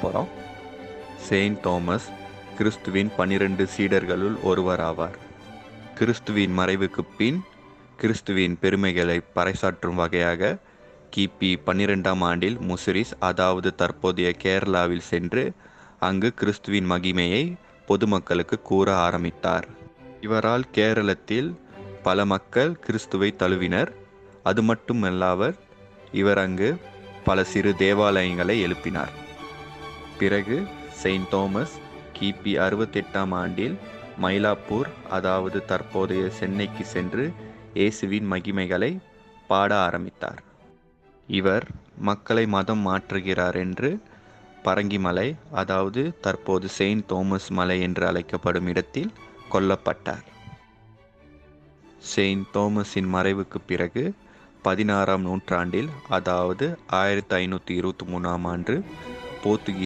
போகிறோம். Saint Thomas கிறிஸ்துவின் 12 சீடர்களுள் ஒருவராவார். கிறிஸ்துவின் மறைவுக்கு பின் கிறிஸ்துவின் பெருமைகளை பறைசாற்றும் வகையாக கிபி 12ஆம் ஆண்டில் முசிறிஸ், அதாவது தற்போதைய கேரளாவில் சென்று அங்கு கிறிஸ்துவின் மகிமையை பொதுமக்களுக்கு கூற ஆரம்பித்தார். இவரால் கேரளத்தில் பல மக்கள் கிறிஸ்துவை தழுவினர். அது மட்டுமல்லாமல் இவர் அங்கு பல சிறு தேவாலயங்களை எழுப்பினார். பிறகு செயின்ட் தாமஸ் கிபி 68ஆம் ஆண்டில் மயிலாப்பூர், அதாவது தற்போதைய சென்னைக்கு சென்று இயேசுவின் மகிமைகளை பாட ஆரம்பித்தார். இவர் மக்களை மதம் மாற்றுகிறார் என்று பரங்கிமலை, அதாவது தற்போது செயின்ட் தாமஸ் மலை என்று அழைக்கப்படும் இடத்தில் கொல்லப்பட்டார். செயின்ட் தாமஸின் மறைவுக்கு பிறகு 16ஆம் நூற்றாண்டில், அதாவது 1523ஆம் ஆண்டு போர்த்துகீஸ்